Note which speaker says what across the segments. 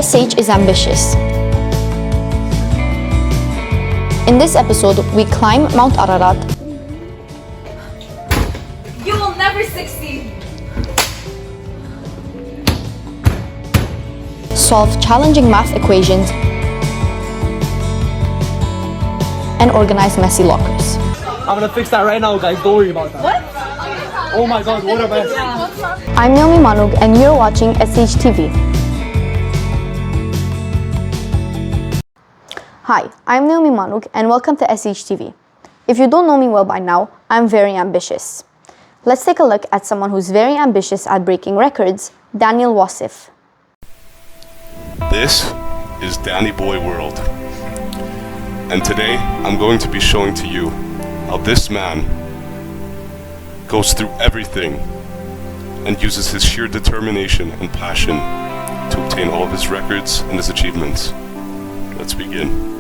Speaker 1: SH is ambitious. In this episode, we climb Mount Ararat.
Speaker 2: You will never succeed.
Speaker 1: Solve challenging math equations, and organize messy lockers.
Speaker 3: I'm gonna fix that right now, guys. Don't worry about that.
Speaker 2: What?
Speaker 3: Oh my god, what a mess.
Speaker 1: I'm Naomi Manug, and you're watching SHTV. Hi, I'm Naomi Manug, and welcome to SHTV. If you don't know me well by now, I'm very ambitious. Let's take a look at someone who's very ambitious at breaking records, Daniel Wassef.
Speaker 4: This is Danny Boy World, and today I'm going to be showing to you how this man goes through everything and uses his sheer determination and passion to obtain all of his records and his achievements. Let's begin.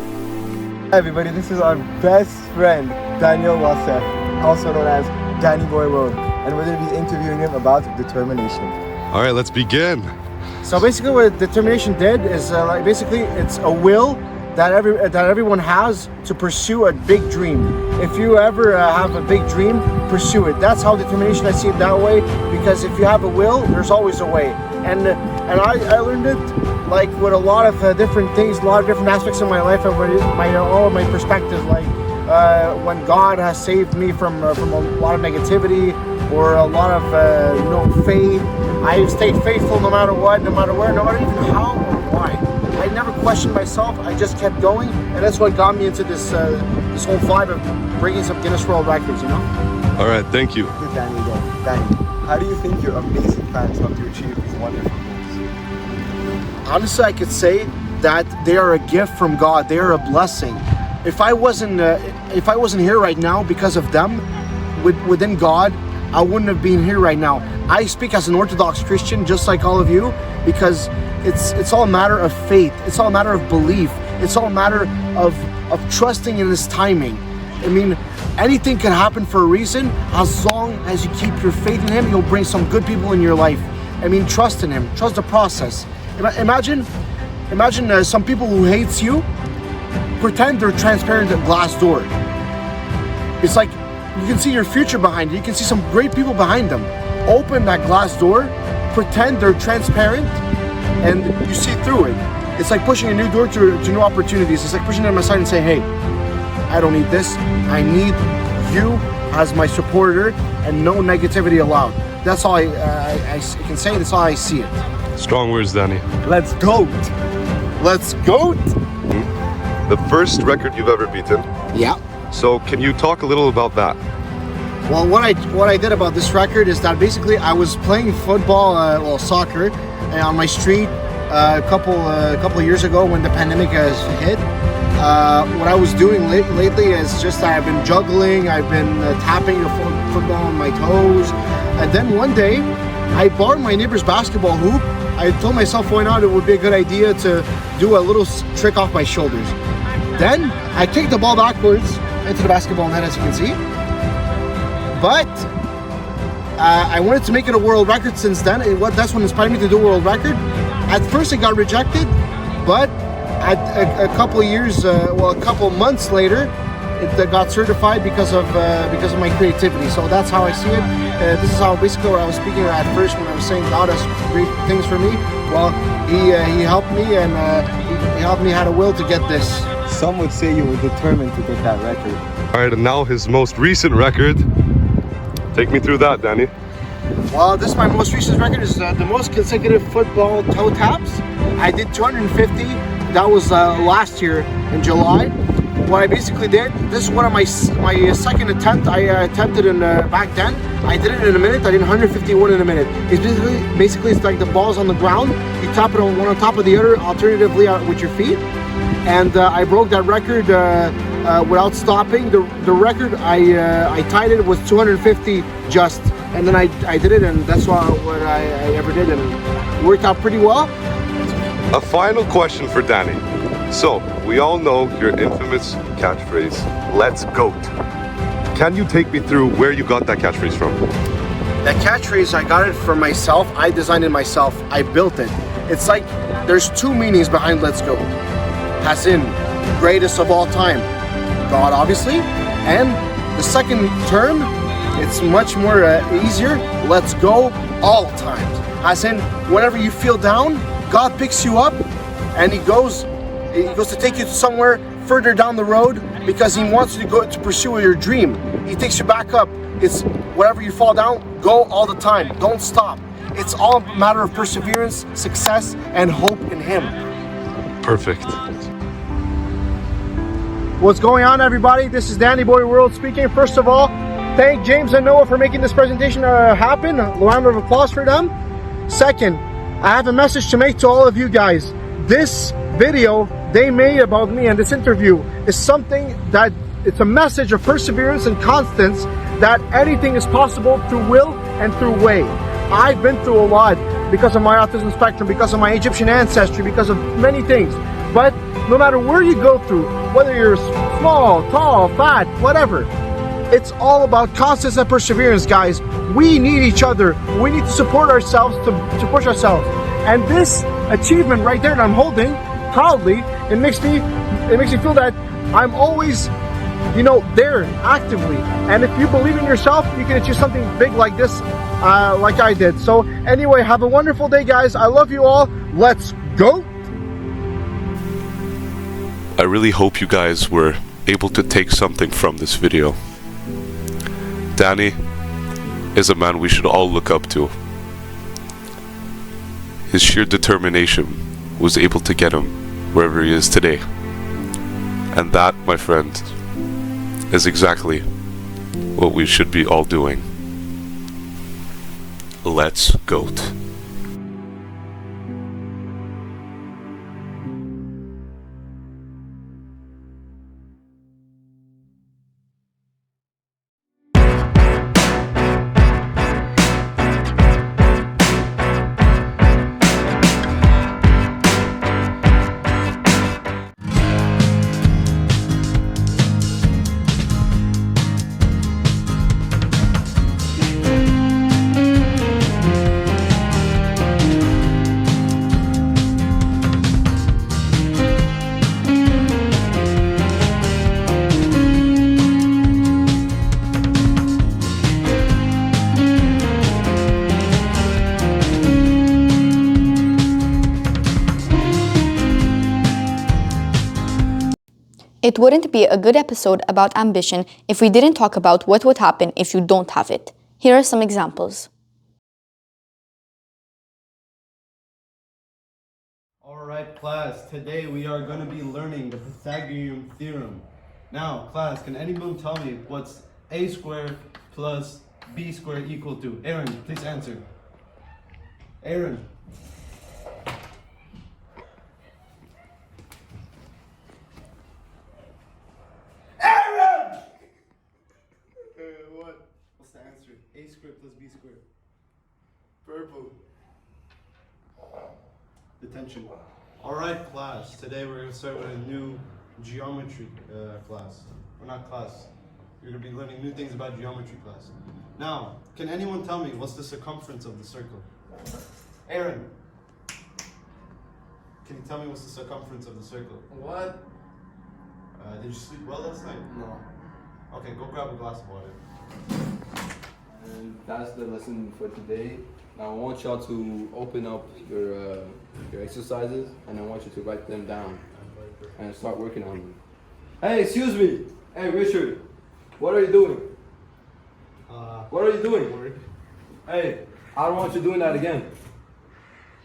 Speaker 5: Hi everybody, this is our best friend, Daniel Wassef, also known as Danny Boy World, and we're going to be interviewing him about determination.
Speaker 4: All right, let's begin.
Speaker 5: So basically what determination did is basically it's a will that everyone has to pursue a big dream. If you ever have a big dream, pursue it. That's how determination, I see it that way, because if you have a will, there's always a way. And I learned it like with a lot of different things, a lot of different aspects of my life, and all of my perspectives, like when God has saved me from a lot of negativity or a lot of faith. I've stayed faithful no matter what, no matter where, no matter even how or why. I never questioned myself. I just kept going, and that's what got me into this whole vibe of breaking some Guinness World Records.
Speaker 4: All right, thank you.
Speaker 5: Good, Danny. Danny, how do you think your amazing fans helped you achieve these wonderful goals? Honestly, I could say that they are a gift from God. They are a blessing. If I wasn't here right now because of them, within God, I wouldn't have been here right now. I speak as an Orthodox Christian, just like all of you, because it's all a matter of faith. It's all a matter of belief. It's all a matter of trusting in His timing. I mean, anything can happen for a reason. As long as you keep your faith in Him, He'll bring some good people in your life. I mean, trust in Him. Trust the process. Imagine some people who hates you pretend they're transparent glass door. It's like you can see your future behind you. You can see some great people behind them. Open that glass door, pretend they're transparent, and you see through it. It's like pushing a new door to new opportunities. It's like pushing them aside and say, hey, I don't need this. I need you as my supporter, and no negativity allowed. That's all I can say. That's all I see it.
Speaker 4: Strong words, Danny.
Speaker 5: Let's go. Let's go.
Speaker 4: The first record you've ever beaten.
Speaker 5: Yeah.
Speaker 4: So can you talk a little about that?
Speaker 5: Well, what I did about this record is that basically I was playing football, soccer, on my street a couple of years ago when the pandemic has hit. What I was doing lately is just I've been juggling, I've been tapping the football on my toes, and then one day I borrowed my neighbor's basketball hoop. I told myself why not, it would be a good idea to do a little trick off my shoulders. Then I kicked the ball backwards into the basketball net, as you can see. But I wanted to make it a world record since then. That's what inspired me to do a world record. At first it got rejected, but at a couple of months later, it got certified because of my creativity. So that's how I see it. This is how basically what I was speaking at first when I was saying God has great things for me. Well, He helped me, and he helped me had a will to get this.
Speaker 6: Some would say you were determined to get that record.
Speaker 4: All right, and now his most recent record. Take me through that, Danny.
Speaker 5: Well, this is my most recent record. Is the most consecutive football toe taps. I did 250. That was last year in July. What I basically did, this is one of my second attempt. I attempted in back then. I did it in a minute. I did 151 in a minute. It's basically it's like the ball's on the ground. You tap it on one on top of the other, alternatively with your feet. And I broke that record without stopping. The record I tied it was 250 just, and then I did it, and that's what I ever did, and it worked out pretty well.
Speaker 4: A final question for Danny. So, we all know your infamous catchphrase, "Let's GOAT." Can you take me through where you got that catchphrase from?
Speaker 5: That catchphrase, I got it from myself. I designed it myself. I built it. It's like there's two meanings behind let's go. As in, greatest of all time, God obviously, and the second term, it's much more easier, let's go all times. As in, whenever you feel down, God picks you up and he goes to take you somewhere further down the road because he wants you to go to pursue your dream. He takes you back up. It's wherever you fall down, go all the time. Don't stop. It's all a matter of perseverance, success, and hope in him.
Speaker 4: Perfect.
Speaker 5: What's going on, everybody? This is Danny Boy World speaking. First of all, thank James and Noah for making this presentation happen. A round of applause for them. Second, I have a message to make to all of you guys. This video they made about me and this interview is something that it's a message of perseverance and constance that anything is possible through will and through way. I've been through a lot because of my autism spectrum, because of my Egyptian ancestry, because of many things. But no matter where you go through, whether you're small, tall, fat, whatever, it's all about constance and perseverance, guys. We need each other. We need to support ourselves to push ourselves. And this achievement right there that I'm holding proudly, it makes me feel that I'm always, there actively. And if you believe in yourself, you can achieve something big like this, like I did. So anyway, have a wonderful day, guys. I love you all. Let's go.
Speaker 4: I really hope you guys were able to take something from this video. Danny is a man we should all look up to. His sheer determination was able to get him wherever he is today. And that, my friend, is exactly what we should be all doing. Let's GOAT.
Speaker 1: It wouldn't be a good episode about ambition if we didn't talk about what would happen if you don't have it. Here are some examples.
Speaker 6: Alright class, today we are going to be learning the Pythagorean theorem. Now class, can anyone tell me what's a squared plus b squared equal to? Aaron, please answer. Aaron. What's the answer? A squared plus b squared. Purple. Detention. Alright class, today we're going to start with a new geometry class. Or not class. You're going to be learning new things about geometry class. Now, can anyone tell me what's the circumference of the circle? Aaron. Can you tell me what's the circumference of the circle?
Speaker 3: What?
Speaker 6: Did you sleep well last night?
Speaker 3: No.
Speaker 6: Okay, go grab a glass of water.
Speaker 7: And that's the lesson for today. Now I want y'all to open up your exercises, and I want you to write them down and start working on them. Hey, excuse me. Hey, Richard. What are you doing? What are you doing?
Speaker 6: Work.
Speaker 7: Hey, I don't want you doing that again.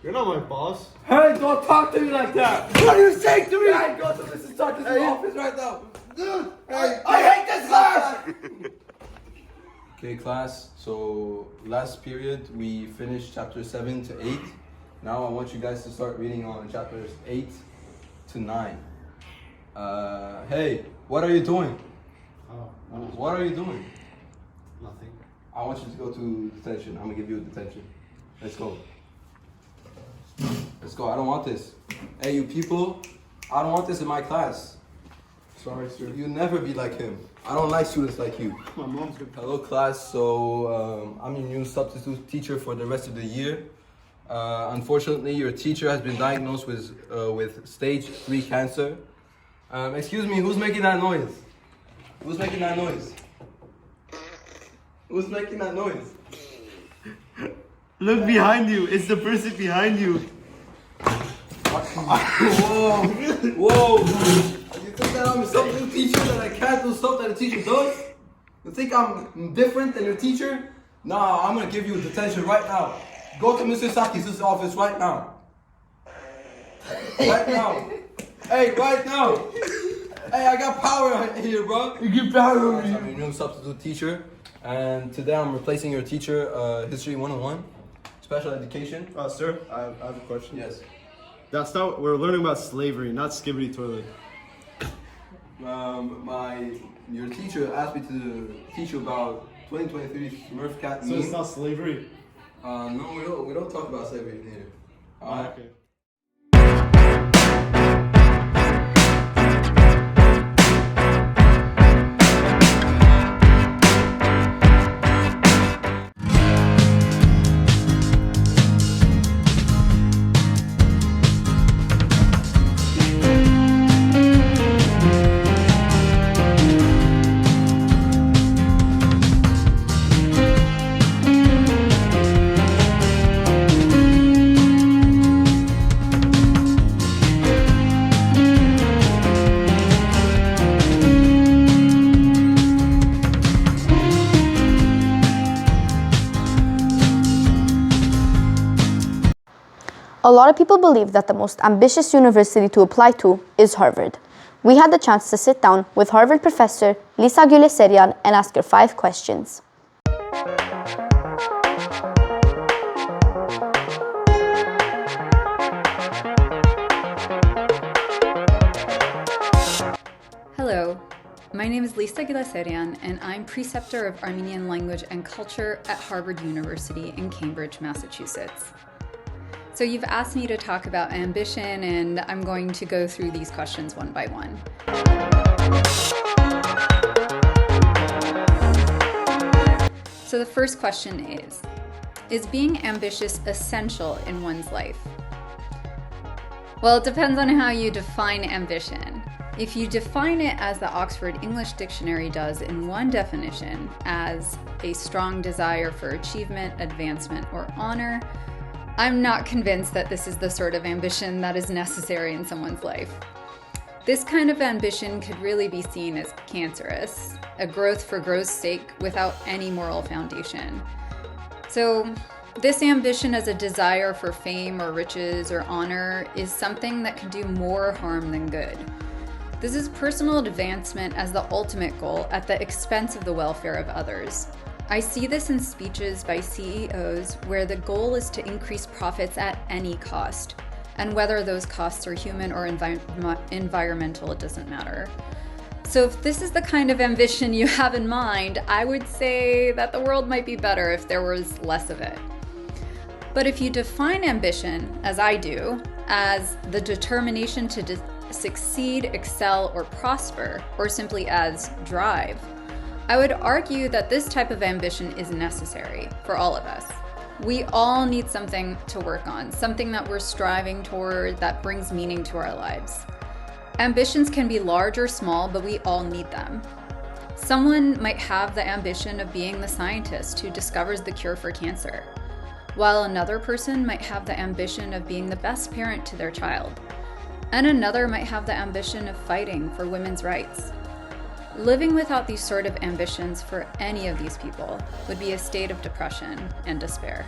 Speaker 6: You're not my boss.
Speaker 7: Hey, don't talk to me like that. What do you say to me? Hey, go to Mrs. Tucker's office right now.
Speaker 6: Dude,
Speaker 7: I hate this class! Okay, class, so last period we finished chapter 7 to 8. Now I want you guys to start reading on chapters 8 to 9. Hey, what are you doing? What are you doing?
Speaker 6: Nothing.
Speaker 7: I want you to go to detention. I'm gonna give you a detention. Let's go. Let's go. I don't want this. Hey, you people, I don't want this in my class.
Speaker 6: Sorry, sir.
Speaker 7: You'll never be like him. I don't like students like you.
Speaker 6: My mom's good.
Speaker 7: Hello, class. So I'm your new substitute teacher for the rest of the year. Unfortunately, your teacher has been diagnosed with stage 3 cancer. Excuse me, who's making that noise? Who's making that noise? Who's making that noise?
Speaker 6: Look behind you. It's the person behind you.
Speaker 7: Whoa! Whoa! You think that I'm some teacher that I can't do stuff that a teacher does? You think I'm different than your teacher? Nah, I'm gonna give you detention right now. Go to Mr. Sakis' office right now. Right now. Hey, right now. Hey, I got power here, bro. You get power over here. I'm your new substitute teacher, and today I'm replacing your teacher, History 101, Special Education.
Speaker 6: Sir, I have a question.
Speaker 7: Yes.
Speaker 6: We're learning about slavery, not skibbity toilet.
Speaker 7: Your teacher asked me to teach you about 2023 Smurf cat meme.
Speaker 6: So it's not slavery?
Speaker 7: No, we don't talk about slavery here.
Speaker 6: Okay.
Speaker 1: A lot of people believe that the most ambitious university to apply to is Harvard. We had the chance to sit down with Harvard professor Lisa Gulesserian and ask her 5 questions.
Speaker 8: Hello, my name is Lisa Gulesserian and I'm preceptor of Armenian language and culture at Harvard University in Cambridge, Massachusetts. So you've asked me to talk about ambition, and I'm going to go through these questions one by one. So the first question is being ambitious essential in one's life? Well, it depends on how you define ambition. If you define it as the Oxford English Dictionary does in one definition, as a strong desire for achievement, advancement, or honor, I'm not convinced that this is the sort of ambition that is necessary in someone's life. This kind of ambition could really be seen as cancerous, a growth for growth's sake without any moral foundation. So, this ambition as a desire for fame or riches or honor is something that can do more harm than good. This is personal advancement as the ultimate goal at the expense of the welfare of others. I see this in speeches by CEOs where the goal is to increase profits at any cost, and whether those costs are human or environmental, it doesn't matter. So if this is the kind of ambition you have in mind, I would say that the world might be better if there was less of it. But if you define ambition, as I do, as the determination to succeed, excel, or prosper, or simply as drive, I would argue that this type of ambition is necessary for all of us. We all need something to work on, something that we're striving toward that brings meaning to our lives. Ambitions can be large or small, but we all need them. Someone might have the ambition of being the scientist who discovers the cure for cancer, while another person might have the ambition of being the best parent to their child, and another might have the ambition of fighting for women's rights. Living without these sort of ambitions for any of these people would be a state of depression and despair.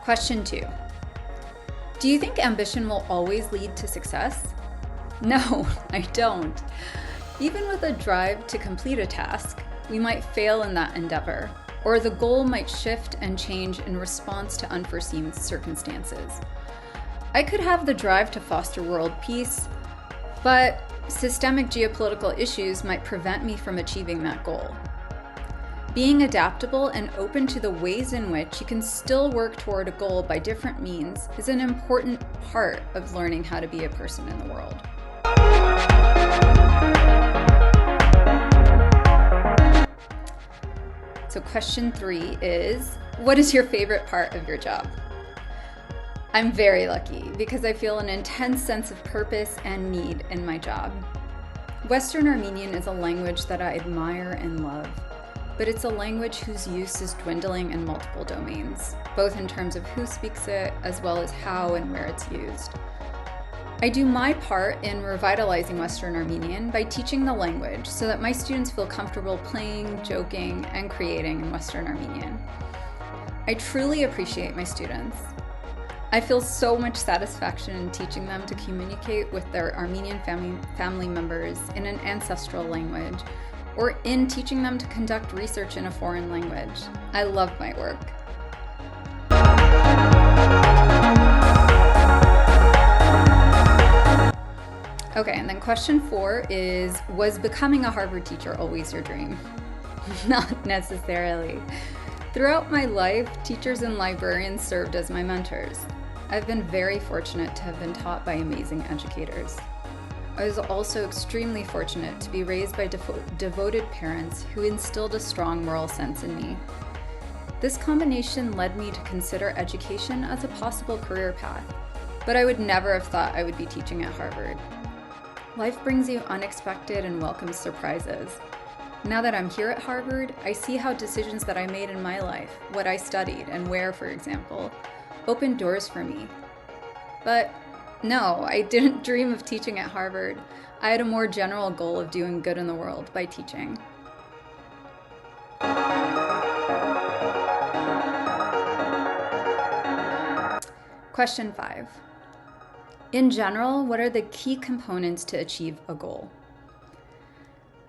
Speaker 8: Question 2. Do you think ambition will always lead to success? No, I don't. Even with a drive to complete a task, we might fail in that endeavor, or the goal might shift and change in response to unforeseen circumstances. I could have the drive to foster world peace, but systemic geopolitical issues might prevent me from achieving that goal. Being adaptable and open to the ways in which you can still work toward a goal by different means is an important part of learning how to be a person in the world. question 3 is, what is your favorite part of your job? I'm very lucky because I feel an intense sense of purpose and need in my job. Western Armenian is a language that I admire and love, but it's a language whose use is dwindling in multiple domains, both in terms of who speaks it as well as how and where it's used. I do my part in revitalizing Western Armenian by teaching the language so that my students feel comfortable playing, joking, and creating in Western Armenian. I truly appreciate my students. I feel so much satisfaction in teaching them to communicate with their Armenian family members in an ancestral language, or in teaching them to conduct research in a foreign language. I love my work. Okay, and then question 4 is, was becoming a Harvard teacher always your dream? Not necessarily. Throughout my life, teachers and librarians served as my mentors. I've been very fortunate to have been taught by amazing educators. I was also extremely fortunate to be raised by devoted parents who instilled a strong moral sense in me. This combination led me to consider education as a possible career path, but I would never have thought I would be teaching at Harvard. Life brings you unexpected and welcome surprises. Now that I'm here at Harvard, I see how decisions that I made in my life, what I studied and where, for example, opened doors for me. But no, I didn't dream of teaching at Harvard. I had a more general goal of doing good in the world by teaching. Question 5. In general, what are the key components to achieve a goal?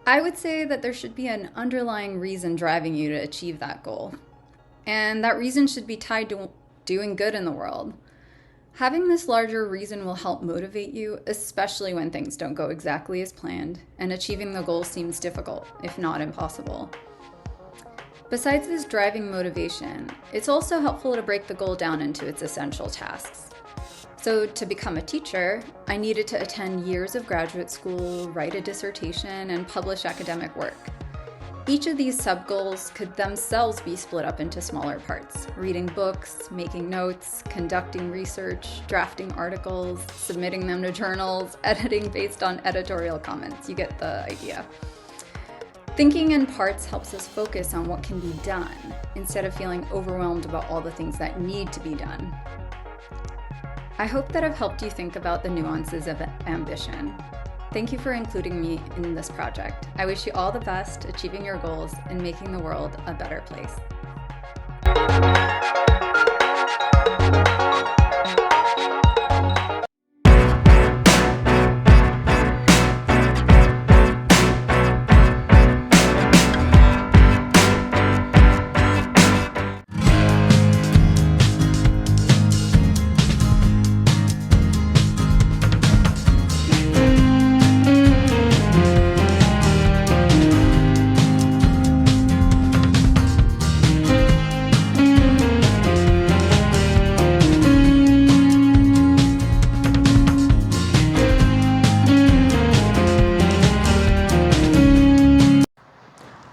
Speaker 8: I would say that there should be an underlying reason driving you to achieve that goal. And that reason should be tied to doing good in the world. Having this larger reason will help motivate you, especially when things don't go exactly as planned and achieving the goal seems difficult, if not impossible. Besides this driving motivation, it's also helpful to break the goal down into its essential tasks. So to become a teacher, I needed to attend years of graduate school, write a dissertation, and publish academic work. Each of these sub-goals could themselves be split up into smaller parts: reading books, making notes, conducting research, drafting articles, submitting them to journals, editing based on editorial comments. You get the idea. Thinking in parts helps us focus on what can be done, instead of feeling overwhelmed about all the things that need to be done. I hope that I've helped you think about the nuances of ambition. Thank you for including me in this project. I wish you all the best achieving your goals and making the world a better place.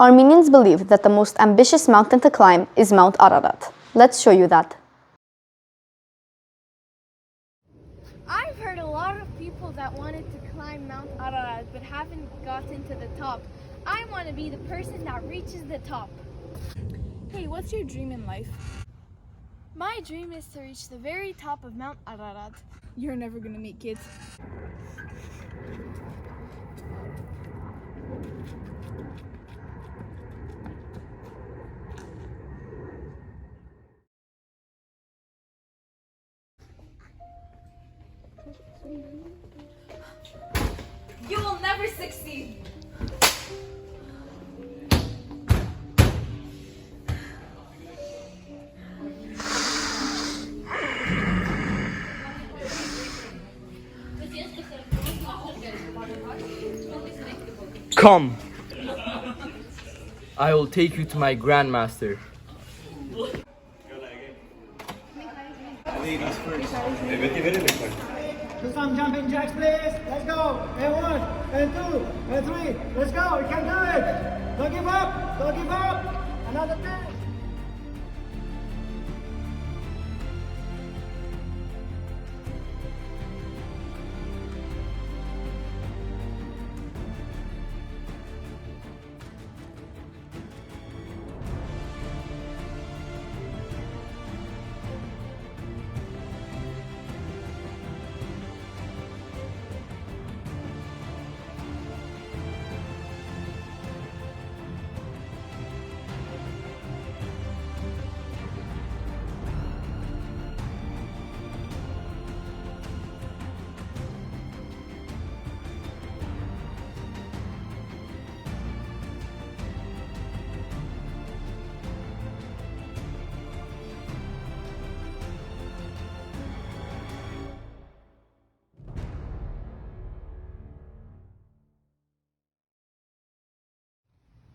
Speaker 1: Armenians believe that the most ambitious mountain to climb is Mount Ararat. Let's show you that.
Speaker 9: I've heard a lot of people that wanted to climb Mount Ararat but haven't gotten to the top. I want to be the person that reaches the top.
Speaker 10: Hey, what's your dream in life?
Speaker 9: My dream is to reach the very top of Mount Ararat.
Speaker 10: You're never gonna make it.
Speaker 2: You will never succeed.
Speaker 3: Come. I will take you to my grandmaster.
Speaker 11: Do some jumping jacks, please. Let's go. And 1, and 2, and 3. Let's go. We can do it. Don't give up. Don't give up. Another 10.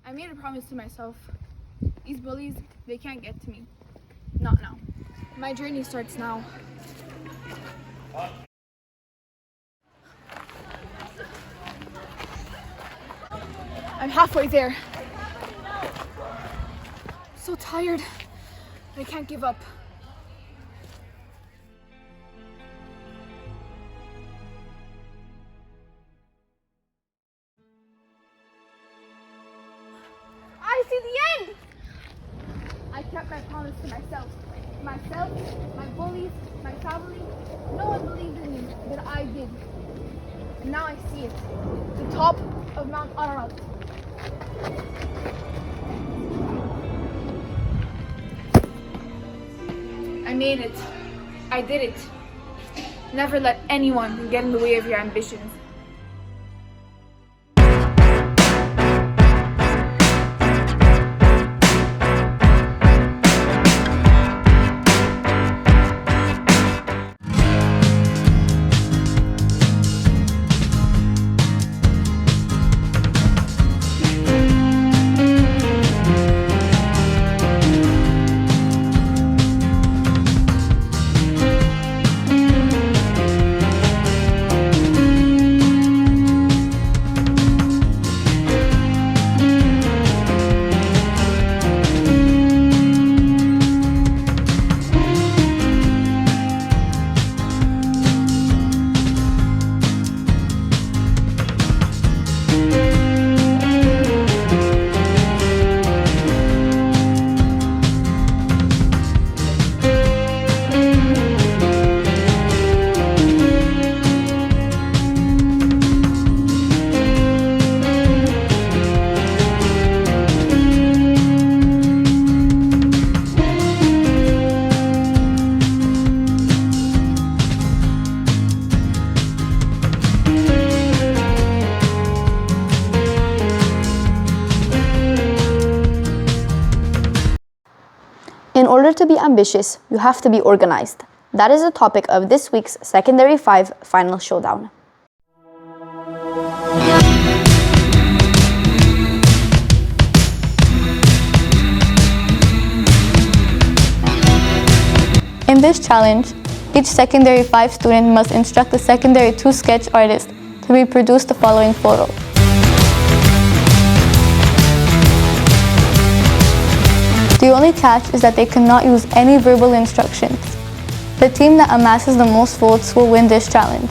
Speaker 10: I made a promise to myself. These bullies, they can't get to me. Not now. My journey starts now. I'm halfway there. So tired, but I can't give up.
Speaker 9: I see the end! I kept my promise to myself. Myself, my bullies, my family. No one believed in me, but I did. And now I see it. The top of Mount Ararat.
Speaker 10: I made it. I did it. Never let anyone get in the way of your ambitions.
Speaker 1: In order to be ambitious, you have to be organized. That is the topic of this week's Secondary 5 Final Showdown. In this challenge, each Secondary 5 student must instruct the Secondary 2 sketch artist to reproduce the following photo. The only catch is that they cannot use any verbal instructions. The team that amasses the most votes will win this challenge.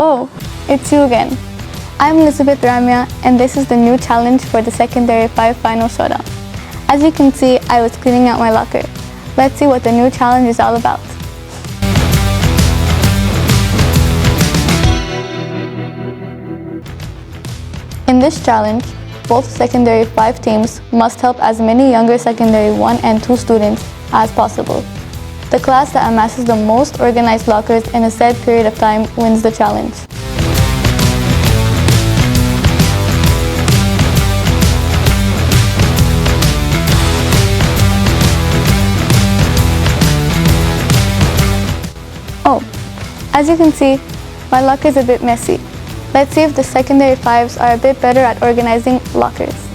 Speaker 1: Oh, it's you again. I'm Elizabeth Ramya, and this is the new challenge for the Secondary 5 Final Showdown. As you can see, I was cleaning out my locker. Let's see what the new challenge is all about. In this challenge, both Secondary 5 teams must help as many younger Secondary 1 and 2 students as possible. The class that amasses the most organized lockers in a set period of time wins the challenge. Oh, as you can see, my locker is a bit messy. Let's see if the secondary 5s are a bit better at organizing lockers.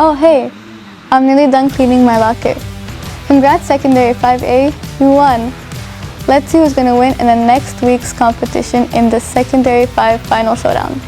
Speaker 1: Oh hey, I'm nearly done cleaning my locker. Congrats Secondary 5A, you won! Let's see who's gonna win in the next week's competition in the Secondary 5 Final Showdown.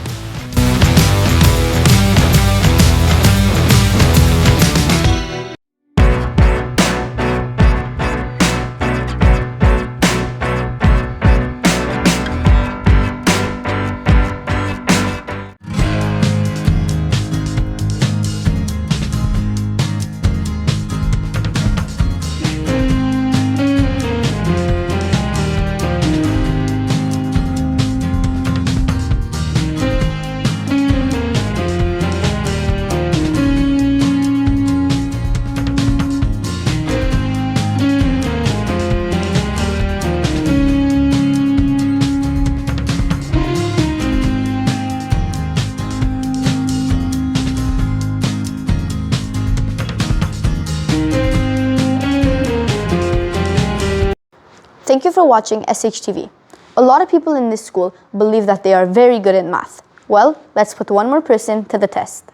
Speaker 12: Thank you for watching SHTV. A lot of people in this school believe that they are very good at math. Well, let's put one more person to the test.